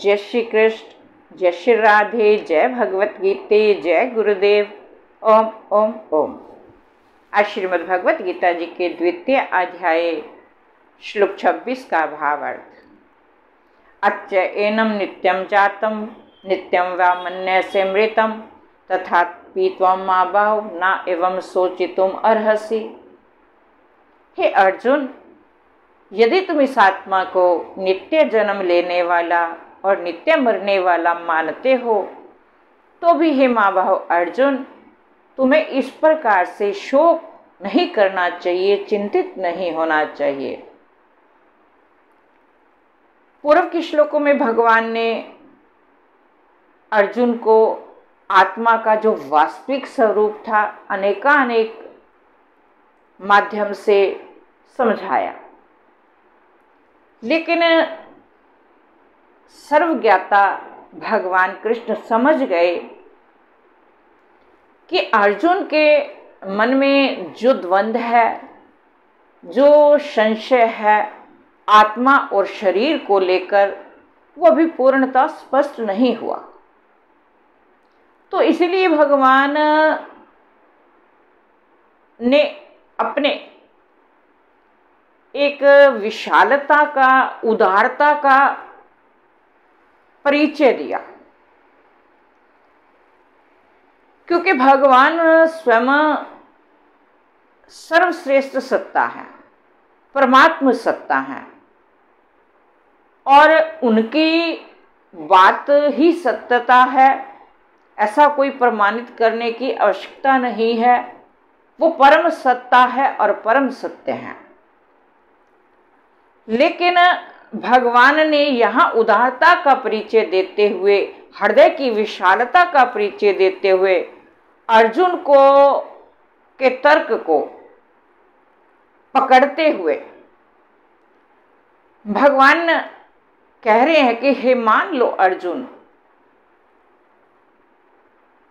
जय श्री कृष्ण, जय श्री राधे, जय भगवत गीते, जय गुरुदेव। ओम ओम ओम। आज श्रीमद् भगवत गीता जी के द्वितीय अध्याय श्लोक 26 का भावार्थ। अच्च एनम नित्यम जातम नित्यम वा मन्यसे मृतम तथापि त्वं मा बहु न एवं सोचितुम अर्हसि। हे अर्जुन, यदि तुम इस आत्मा को नित्य जन्म लेने वाला और नित्य मरने वाला मानते हो तो भी हे महाबाहो अर्जुन, तुम्हें इस प्रकार से शोक नहीं करना चाहिए, चिंतित नहीं होना चाहिए। पूर्व के श्लोकों में भगवान ने अर्जुन को आत्मा का जो वास्तविक स्वरूप था अनेकानेक माध्यम से समझाया, लेकिन सर्वज्ञाता भगवान कृष्ण समझ गए कि अर्जुन के मन में जो द्वंद्व है, जो संशय है आत्मा और शरीर को लेकर, वो अभी पूर्णतः स्पष्ट नहीं हुआ। तो इसलिए भगवान ने अपने एक विशालता का, उदारता का परिचय दिया, क्योंकि भगवान स्वयं सर्वश्रेष्ठ सत्ता है, परमात्म सत्ता है और उनकी बात ही सत्यता है। ऐसा कोई प्रमाणित करने की आवश्यकता नहीं है। वो परम सत्ता है और परम सत्य है। लेकिन भगवान ने यहाँ उदारता का परिचय देते हुए, हृदय की विशालता का परिचय देते हुए अर्जुन को के तर्क को पकड़ते हुए भगवान कह रहे हैं कि हे मान लो अर्जुन,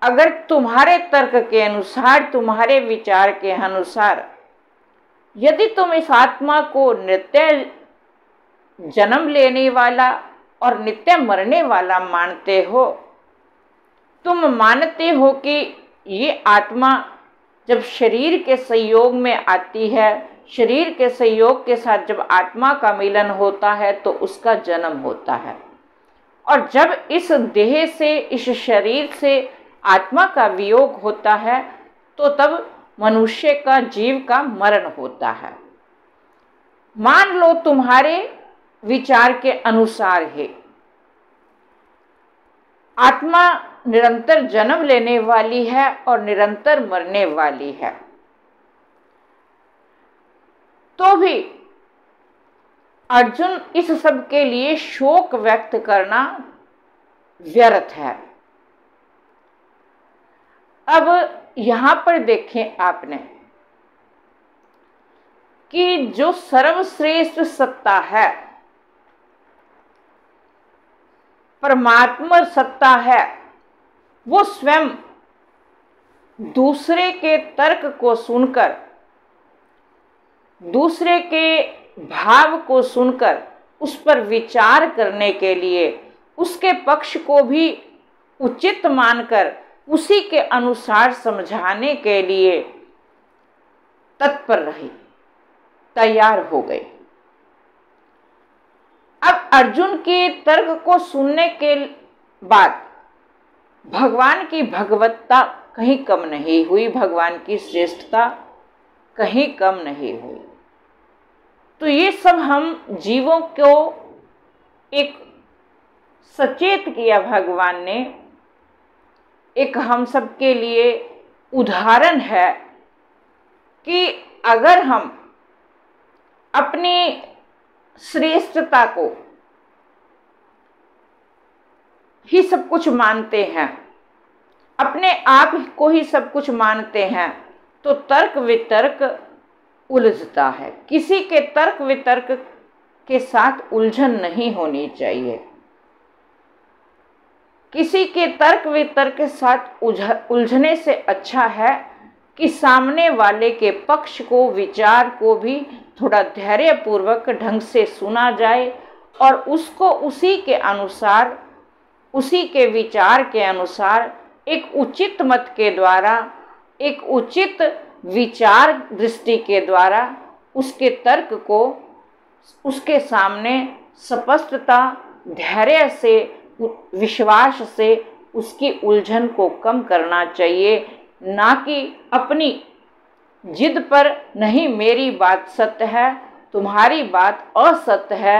अगर तुम्हारे तर्क के अनुसार, तुम्हारे विचार के अनुसार यदि तुम इस आत्मा को नित्य जन्म लेने वाला और नित्य मरने वाला मानते हो, तुम मानते हो कि ये आत्मा जब शरीर के संयोग में आती है, शरीर के संयोग के साथ जब आत्मा का मिलन होता है तो उसका जन्म होता है, और जब इस देह से, इस शरीर से आत्मा का वियोग होता है तो तब मनुष्य का, जीव का मरण होता है। मान लो तुम्हारे विचार के अनुसार है आत्मा निरंतर जन्म लेने वाली है और निरंतर मरने वाली है, तो भी अर्जुन इस सब के लिए शोक व्यक्त करना व्यर्थ है। अब यहां पर देखें आपने कि जो सर्वश्रेष्ठ सत्ता है, परमात्मा सत्ता है, वो स्वयं दूसरे के तर्क को सुनकर, दूसरे के भाव को सुनकर उस पर विचार करने के लिए, उसके पक्ष को भी उचित मानकर उसी के अनुसार समझाने के लिए तत्पर रही, तैयार हो गई। अब अर्जुन के तर्क को सुनने के बाद भगवान की भगवत्ता कहीं कम नहीं हुई, भगवान की श्रेष्ठता कहीं कम नहीं हुई। तो ये सब हम जीवों को एक सचेत किया भगवान ने, एक हम सब के लिए उदाहरण है कि अगर हम अपनी श्रेष्ठता को ही सब कुछ मानते हैं, अपने आप को ही सब कुछ मानते हैं, तो तर्क वितर्क उलझता है। किसी के तर्क वितर्क के साथ उलझन नहीं होनी चाहिए। किसी के तर्क वितर्क के साथ उलझने से अच्छा है कि सामने वाले के पक्ष को, विचार को भी थोड़ा धैर्यपूर्वक ढंग से सुना जाए और उसको उसी के अनुसार, उसी के विचार के अनुसार एक उचित मत के द्वारा, एक उचित विचार दृष्टि के द्वारा उसके तर्क को उसके सामने स्पष्टता, धैर्य से, विश्वास से उसकी उलझन को कम करना चाहिए, ना कि अपनी जिद पर नहीं मेरी बात सत्य है, तुम्हारी बात असत्य है,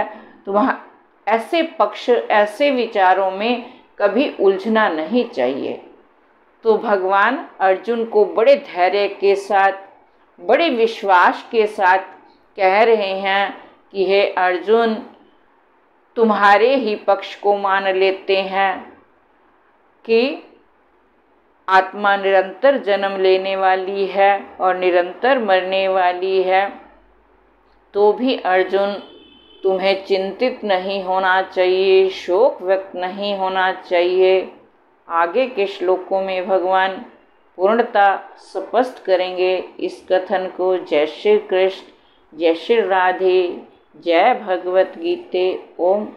ऐसे पक्ष, ऐसे विचारों में कभी उलझना नहीं चाहिए। तो भगवान अर्जुन को बड़े धैर्य के साथ, बड़े विश्वास के साथ कह रहे हैं कि हे अर्जुन, तुम्हारे ही पक्ष को मान लेते हैं कि आत्मा निरंतर जन्म लेने वाली है और निरंतर मरने वाली है। तो भी अर्जुन, तुम्हें चिंतित नहीं होना चाहिए, शोक व्यक्त नहीं होना चाहिए। आगे के श्लोकों में भगवान पूर्णता स्पष्ट करेंगे इस कथन को। जय श्री कृष्ण, जय श्री राधे, जय भगवत गीते। ओम।